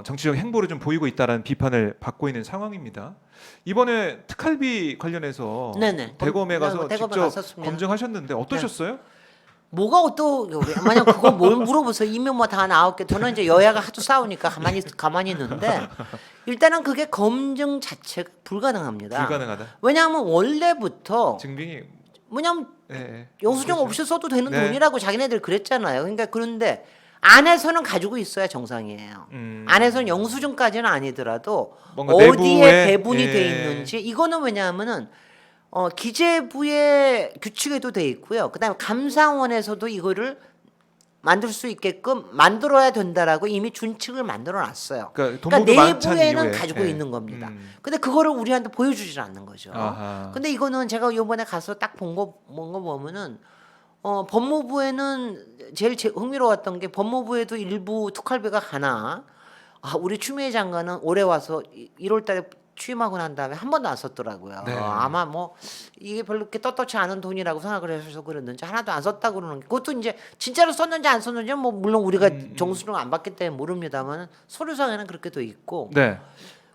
정치적 행보를 좀 보이고 있다라는 비판을 받고 있는 상황입니다. 이번에 특활비 관련해서 네네. 대검에 가서 대검에 직접 갔었습니다. 검증하셨는데 어떠셨어요? 뭐가 또 만약 그거 뭘 물어보세요? 이면 뭐 다 나왔게. 저는 이제 여야가 하도 싸우니까 가만히 있는데 일단은 그게 검증 자체가 불가능합니다. 불가능하다. 왜냐하면 원래부터 증빙이 뭐냐면 예. 영수증 그렇죠. 없이 써도 되는 네. 돈이라고 자기네들 그랬잖아요. 그러니까 그런데 안에서는 가지고 있어야 정상이에요. 안에서는 영수증까지는 아니더라도 뭔가 어디에 내부에, 배분이 예. 돼 있는지 이거는 왜냐하면은 기재부의 규칙에도 돼 있고요. 그다음에 감사원에서도 이거를 만들 수 있게끔 만들어야 된다라고 이미 준칙을 만들어 놨어요. 그러니까 돈 그러니까 모두 만찬 내부에는 이후에. 가지고 예. 있는 겁니다. 근데 그거를 우리한테 보여주질 않는 거죠. 아하. 근데 이거는 제가 이번에 가서 딱 본 거 보면은 법무부에는 제일 흥미로웠던 게 법무부에도 일부 특활비가 가나 우리 추미애 장관은 올해 와서 1월달에 취임하고 난 다음에 한 번도 안 썼더라고요. 네. 아마 뭐 이게 별로 그렇게 떳떳지 않은 돈이라고 생각을 해서 그랬는지 하나도 안 썼다고 그러는 게 그것도 이제 진짜로 썼는지 안 썼는지 뭐 물론 우리가 정수를 안 받기 때문에 모릅니다만 서류상에는 그렇게 돼 있고. 네.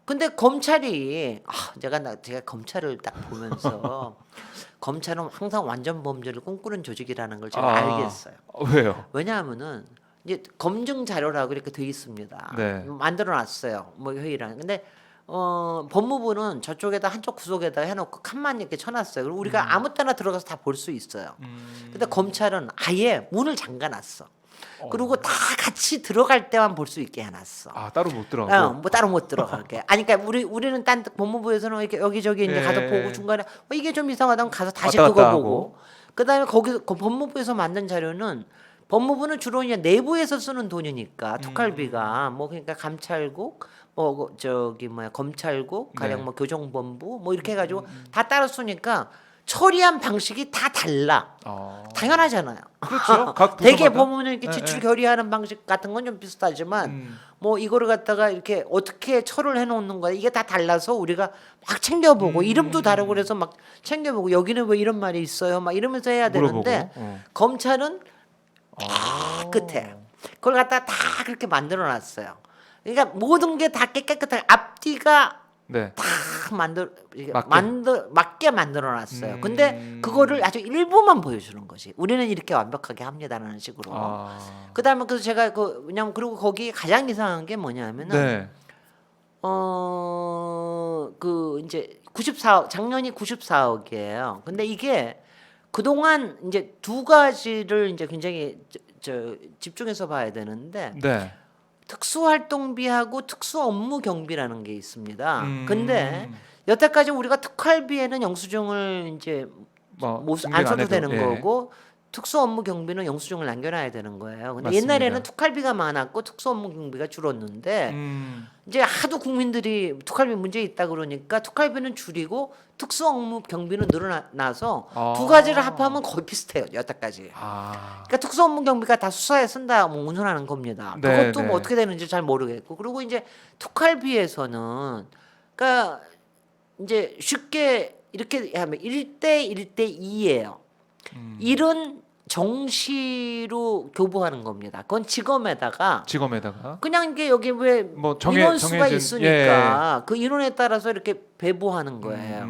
근데 검찰이 제가 검찰을 딱 보면서 검찰은 항상 완전 범죄를 꿈꾸는 조직이라는 걸 제가 알겠어요. 왜요? 왜냐하면은 이제 검증 자료라고 이렇게 돼 있습니다. 네. 만들어 놨어요. 뭐 회의랑. 근데 법무부는 저쪽에다 한쪽 구석에다 해놓고 칸만 이렇게 쳐놨어요. 그리고 우리가 아무 때나 들어가서 다 볼 수 있어요. 근데 검찰은 아예 문을 잠가놨어. 그리고 다 같이 들어갈 때만 볼 수 있게 해놨어. 따로 못 들어가고. 뭐 따로 못 들어가게. 그러니까 우리는 딴 법무부에서는 이렇게 여기저기 이제 예. 가서 보고 중간에 이게 좀 이상하다면 가서 다시 왔다 그거 갔다 보고. 하고. 그다음에 그 법무부에서 만든 자료는 법무부는 주로 이제 내부에서 쓰는 돈이니까 특활비가 뭐 그러니까 감찰국 뭐 저기 뭐야 검찰국 가령 네. 뭐 교정본부 뭐 이렇게 해가지고 다 따로 쓰니까 처리한 방식이 다 달라. 당연하잖아요. 그렇죠. 각 대개 부서마다. 보면은 이렇게 지출 결의하는 방식 같은 건 좀 비슷하지만 뭐 이거를 갖다가 이렇게 어떻게 처리를 해놓는 거야 이게 다 달라서 우리가 막 챙겨보고 이름도 다르고 그래서 막 챙겨보고 여기는 왜 이런 말이 있어요 막 이러면서 해야 되는데 물어보고. 검찰은 끝에 그걸 갖다 다 그렇게 만들어놨어요. 그러니까 모든 게 다 깨끗하게 앞뒤가 네. 다 이게 맞게. 맞게 만들어놨어요. 근데 그거를 아주 일부만 보여주는 거지. 우리는 이렇게 완벽하게 합니다라는 식으로. 그다음에 그래서 제가 왜냐면 그리고 거기 가장 이상한 게 뭐냐면은 네. 이제 94억 작년이 94억이에요. 근데 이게 그동안 이제 두 가지를 이제 굉장히 집중해서 봐야 되는데 네. 특수활동비하고 특수업무경비라는 게 있습니다. 근데 여태까지 우리가 특활비에는 영수증을 이제 안 써도 되는 예. 거고 특수업무경비는 영수증을 남겨놔야 되는 거예요. 근데 맞습니다. 옛날에는 특활비가 많았고 특수업무경비가 줄었는데 이제 하도 국민들이 특활비 문제 있다 그러니까 특활비는 줄이고 특수업무경비는 늘어나서 두 가지를 합하면 거의 비슷해요. 여태까지. 그러니까 특수업무경비가 다 수사에 쓴다, 뭐 운운하는 겁니다. 네, 그것도 네. 뭐 어떻게 되는지 잘 모르겠고 그리고 이제 특활비에서는 그러니까 이제 쉽게 이렇게 하면 1대 1대 2예요. 1은 정시로 교부하는 겁니다. 그건 직업에다가 그냥 이게 여기 왜 뭐 인원수가 정해진- 있으니까 그 인원에 따라서 이렇게 배부하는 거예요.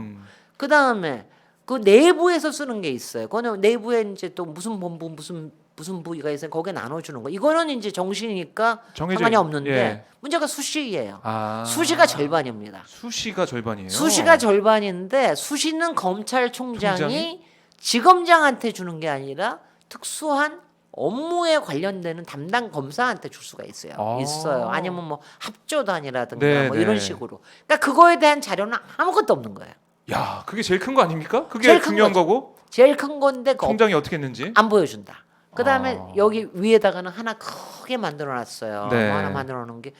그 다음에 그 내부에서 쓰는 게 있어요. 그거는 내부에 이제 또 무슨 본부 무슨 부위가 있어요. 거기에 나눠주는 거. 이거는 이제 정시니까 상관이 없는데 예. 문제가 수시예요. 수시가 절반입니다. 수시가 절반이에요. 수시가 절반인데 수시는 검찰총장이 지검장한테 주는 게 아니라 특수한 업무에 관련되는 담당 검사한테 줄 수가 있어요. 있어요. 아니면 뭐 합조단이라든가 네, 뭐 네. 이런 식으로. 그러니까 그거에 대한 자료는 아무것도 없는 거예요. 야, 그게 제일 큰 거 아닙니까? 그게 제일 큰 중요한 거죠. 거고. 제일 큰 건데 그거 총장이 어떻게 했는지. 안 보여준다. 그다음에 여기 위에다가는 하나 크게 만들어놨어요. 네. 뭐 하나 만들어놓은 게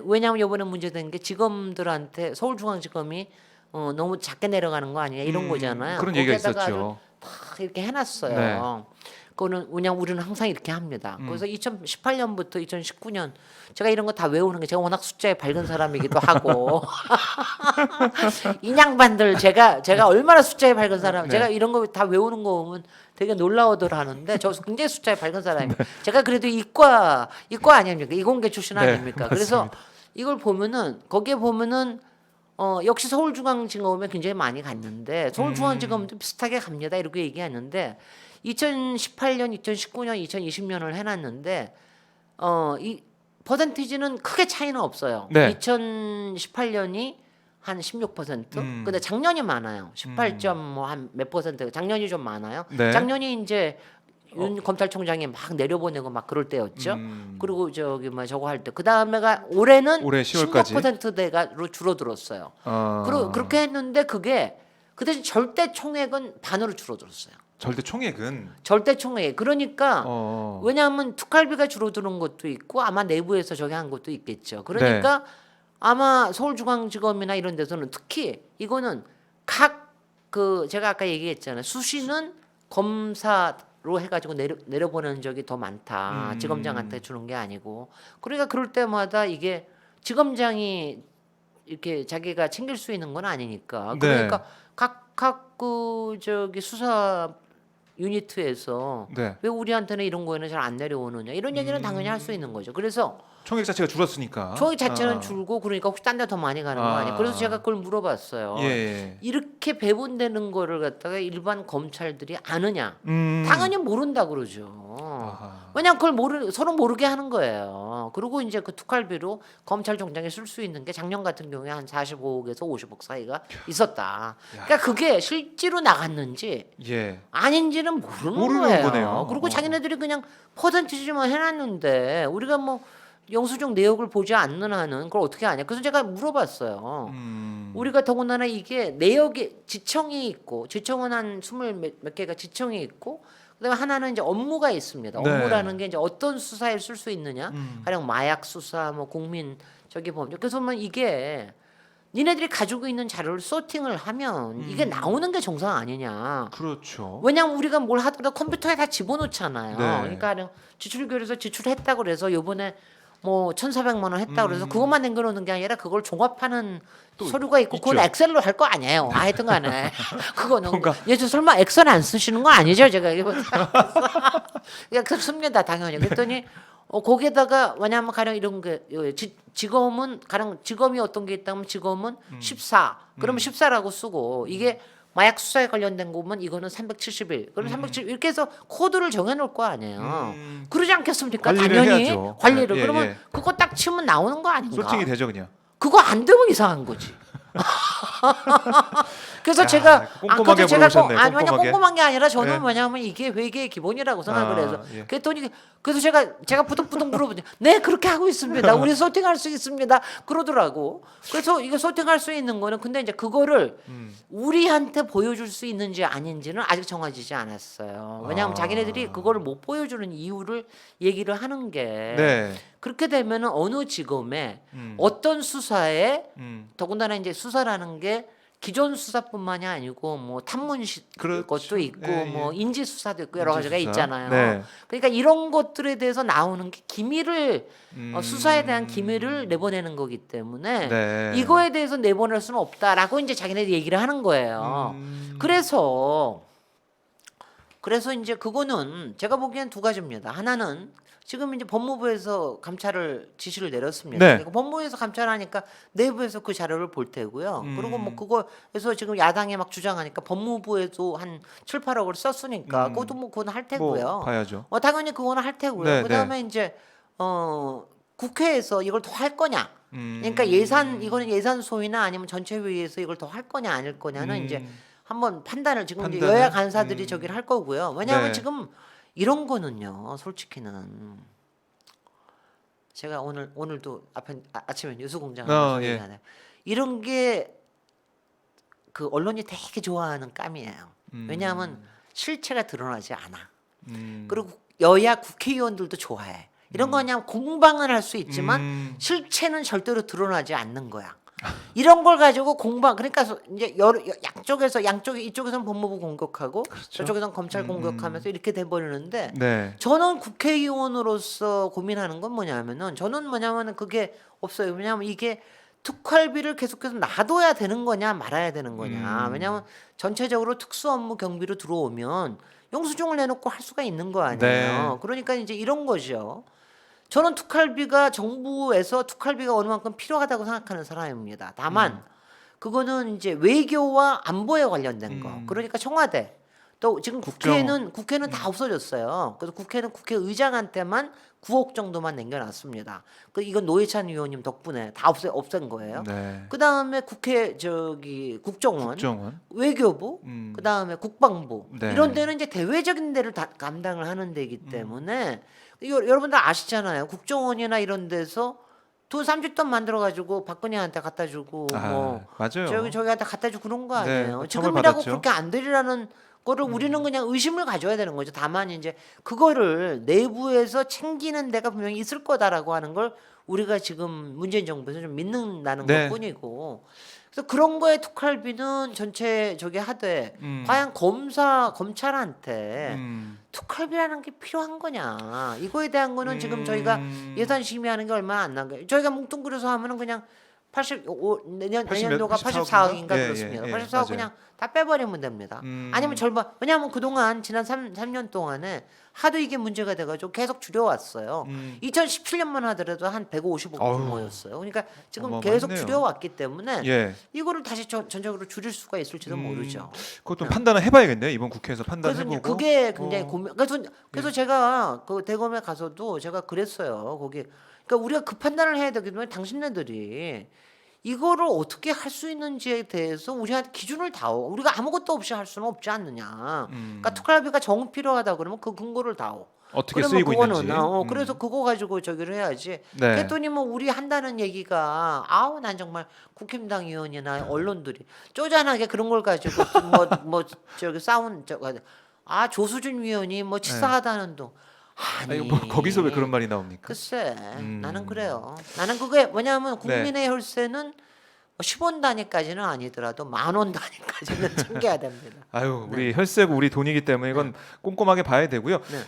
왜냐하면 이번에 문제된 게 지검들한테 서울중앙지검이 너무 작게 내려가는 거 아니냐 이런 거잖아요. 그런 얘기가 거기에다가 있었죠. 아주 다 이렇게 해놨어요. 네. 그거는 그냥 우리는 항상 이렇게 합니다. 그래서 2018년부터 2019년 제가 이런 거 다 외우는 게 제가 워낙 숫자에 밝은 사람이기도 하고 인양반들 제가 얼마나 숫자에 밝은 사람 네. 제가 이런 거 다 외우는 거 보면 되게 놀라워들 하는데 저 굉장히 숫자에 밝은 사람입니다. 제가 그래도 이과 아닙니까? 이공계 출신 네, 아닙니까? 그래서 이걸 보면은 거기에 보면은 역시 서울중앙지검에 굉장히 많이 갔는데 서울중앙지검도 비슷하게 갑니다. 이렇게 얘기하는데 2018년, 2019년, 2020년을 해놨는데 이 퍼센티지는 크게 차이는 없어요. 네. 2018년이 한 16%. 근데 작년이 많아요. 18점 뭐 한 몇 퍼센트. 작년이 좀 많아요. 네. 작년이 이제 윤 검찰총장이 막 내려보내고 막 그럴 때였죠. 음. 그리고 저기 뭐 저거 할 때. 그 다음에가 올해는 올해 10월까지 16%대가로 줄어들었어요. 아, 그렇게 했는데 그게 그 대신 절대 총액은 반으로 줄어들었어요. 절대 총액은 절대 총액. 그러니까 어, 왜냐하면 특활비가 줄어드는 것도 있고 아마 내부에서 저기 한 것도 있겠죠. 그러니까 아마 서울중앙지검이나 이런 데서는 특히 이거는 각 그 제가 아까 얘기했잖아요. 수시는 검사로 해가지고 내려보내는 적이 더 많다. 지검장한테 주는 게 아니고. 그러니까 그럴 때마다 이게 지검장이 이렇게 자기가 챙길 수 있는 건 아니니까. 그러니까 각 그 저기 수사 유니트에서 네. 왜 우리한테는 이런 거에는 잘 안 내려오느냐 이런 얘기는 당연히 할 수 있는 거죠. 그래서 총액 자체가 줄었으니까 총액 자체는 아, 줄고 그러니까 혹시 딴 데 더 많이 가는 거 아니에요. 그래서 제가 그걸 물어봤어요. 예. 이렇게 배분되는 거를 갖다가 일반 검찰들이 아느냐? 음. 당연히 모른다 그러죠. 아하. 왜냐면 그걸 서로 모르게 하는 거예요. 그리고 이제 그 특활비로 검찰총장이 쓸 수 있는 게 작년 같은 경우에 한 45억에서 50억 사이가 있었다. 그러니까 그게 실제로 나갔는지 예. 아닌지는 모르는 모르는 거네요. 그리고 자기네들이 그냥 퍼센티지만 해놨는데 우리가 뭐 영수증 내역을 보지 않는 한은 그걸 어떻게 아냐? 그래서 제가 물어봤어요. 우리가 더군다나 이게 내역에 지청이 있고 지청은 한 20몇 개가 지청이 있고 그다음에 하나는 이제 업무가 있습니다. 네. 업무라는 게 이제 어떤 수사에 쓸 수 있느냐? 가령 마약 수사, 뭐 국민 저기 범죄. 그래서 뭐 이게 니네들이 가지고 있는 자료를 소팅을 하면 이게 나오는 게 정상 아니냐? 그렇죠. 왜냐면 우리가 뭘 하더라도 컴퓨터에 다 집어넣잖아요. 네. 그러니까 지출결에서 지출했다고 그래서 요번에 뭐 1,400만 원 했다고 그래서 그것만 남겨놓는 게 아니라 그걸 종합하는 또 서류가 있고 그걸 있죠. 엑셀로 할 거 아니에요. 하여튼 간에 그거는 뭔가- 예저 설마 엑셀 안 쓰시는 거 아니죠? 제가 이거 그냥 씁니다 당연히. 그랬더니 거기에다가 왜냐하면 가령 이런 게 지검은 가령 지검이 어떤 게 있다면 지검은 14 그러면 14라고 쓰고 이게 마약 수사에 관련된 거 보면 이거는 371 그럼 371 이렇게 해서 코드를 정해놓을 거 아니에요. 그러지 않겠습니까? 관리를 당연히 해야죠. 관리를 예, 그러면 예. 그거 딱 치면 나오는 거 아닌가? 소팅이 되죠 그냥. 그거 안 되면 이상한 거지. 그래서 야, 제가 꼼꼼하게 그래서 제가 물어보셨네, 아니 왜냐 꼼꼼하게. 꼼꼼한 게 아니라 저는 예. 뭐냐면 이게 회계의 기본이라고 생각을 아, 해서 예. 그랬더니 그래서 제가 부득부득 물어보죠. 네 그렇게 하고 있습니다. 우리 소팅할 수 있습니다. 그러더라고. 그래서 이거 소팅할 수 있는 거는 근데 이제 그거를 우리한테 보여줄 수 있는지 아닌지는 아직 정해지지 않았어요. 왜냐하면 아. 자기네들이 그거를 못 보여주는 이유를 얘기를 하는 게 네. 그렇게 되면은 어느 지검에 음. 어떤 수사에 음. 더군다나 이제 수사라는 게 기존 수사뿐만이 아니고 뭐 탐문 그렇죠. 것도 있고 예, 예. 뭐 인지 수사도 있고 여러 가지가 인지수사. 있잖아요. 네. 그러니까 이런 것들에 대해서 나오는 게 기밀을 수사에 대한 기밀을 내보내는 거기 때문에 네. 이거에 대해서 내보낼 수는 없다라고 이제 자기네들이 얘기를 하는 거예요. 그래서 이제 그거는 제가 보기엔 두 가지입니다. 하나는 지금 이제 법무부에서 감찰을 지시를 내렸습니다. 네. 그러니까 법무부에서 감찰하니까 내부에서 그 자료를 볼 테고요. 그리고 뭐 그거에서 지금 야당에 막 주장하니까 법무부에도 한 7, 8억을 썼으니까 그것도 뭐 그건 할 테고요. 뭐 봐야죠. 당연히 그거는 할 테고요. 네, 그다음에 이제 국회에서 이걸 더 할 거냐? 그러니까 이거는 예산 소위나 아니면 전체 회의에서 이걸 더 할 거냐 아닐 거냐는 이제 한번 판단을 지금 이제 판단을? 여야 간사들이 저기를 할 거고요. 왜냐하면 네. 지금 이런 거는요, 솔직히는 제가 오늘도 아침에 뉴스공장을 예. 얘기하네요. 이런 게 그 언론이 되게 좋아하는 깜이에요. 왜냐하면 실체가 드러나지 않아. 그리고 여야 국회의원들도 좋아해. 이런 거 그냥 공방을 할 수 있지만 실체는 절대로 드러나지 않는 거야. 이런 걸 가지고 공방 그러니까 이제 양쪽에 이쪽에서는 법무부 공격하고 저쪽에서는 검찰 공격하면서 이렇게 돼 버리는데 네. 저는 국회의원으로서 고민하는 건 뭐냐면은 저는 뭐냐면은 그게 없어요. 왜냐하면 이게 특활비를 계속해서 놔둬야 되는 거냐 말아야 되는 거냐. 왜냐하면 전체적으로 특수업무 경비로 들어오면 영수증을 내놓고 할 수가 있는 거 아니에요. 네. 그러니까 이제 이런 거죠. 저는 특활비가 정부에서 특활비가 어느 만큼 필요하다고 생각하는 사람입니다. 다만 그거는 이제 외교와 안보에 관련된 거. 그러니까 청와대 또 지금 국회는 다 없어졌어요. 그래서 국회는 국회의장한테만 9억 정도만 남겨놨습니다. 그 이건 노회찬 의원님 덕분에 다 없앤 거예요. 네. 그 다음에 국회 국정원, 외교부, 그 다음에 국방부 네. 이런 데는 이제 대외적인 데를 다 감당을 하는 데이기 때문에 이거 여러분들 아시잖아요. 국정원이나 이런 데서 돈 30돈 만들어 가지고 박근혜한테 갖다 주고 뭐 맞아요. 저기한테 갖다 주고 그런 거 네, 아니에요. 그 지금이라고 처벌받았죠. 그렇게 안 되리라는 거를 우리는 그냥 의심을 가져야 되는 거죠. 다만 이제 그거를 내부에서 챙기는 데가 분명히 있을 거다라고 하는 걸 우리가 지금 문재인 정부에서 좀 믿는다는 네. 것뿐이고. 그래서 그런 거에 특활비는 전체 저기 하되 과연 검찰한테 특활비라는 게 필요한 거냐 이거에 대한 거는 지금 저희가 예산 심의하는 게 얼마 안 남겨요. 저희가 뭉뚱그려서 하면은 그냥 내년도가 84억인가 예, 그렇습니다. 예, 84억 맞아요. 그냥 다 빼버리면 됩니다. 아니면 절반. 왜냐하면 그동안 지난 3년 동안에 하도 이게 문제가 돼가지고 계속 줄여왔어요. 2017년만 하더라도 한 150억 어휴, 규모였어요. 그러니까 지금 어마어마했네요. 계속 줄여왔기 때문에 예. 이거를 다시 전적으로 줄일 수가 있을지도 모르죠. 그것도 판단을 해봐야겠네요. 이번 국회에서 그래서 판단해보고. 이제 그게 굉장히 고민. 그래서 제가 그 대검에 가서도 제가 그랬어요. 거기 그러니까 우리가 그 판단을 해야 되기 때문에 당신네들이 이거를 어떻게 할 수 있는지에 대해서 우리한테 기준을 다오. 우리가 아무것도 없이 할 수는 없지 않느냐. 그러니까 특활비가 정 필요하다 그러면 그 근거를 다오. 어떻게 그러면 쓰이고 그거는, 있는지. 그래서 그거 가지고 저기를 해야지. 네. 그랬더니 뭐 우리 한다는 얘기가 아우 난 정말 국힘당 의원이나 언론들이 쪼잔하게 그런 걸 가지고 뭐 저기 싸운 조수진 위원이 뭐 치사하다는 둥. 아니 뭐 거기서 왜 그런 말이 나옵니까? 글쎄 나는 그래요. 나는 그게 뭐냐면 국민의 혈세는 10원 단위까지는 아니더라도 10,000원 단위까지는 챙겨야 됩니다. 아유, 우리 혈세고 우리 돈이기 때문에 이건 꼼꼼하게 봐야 되고요. 네.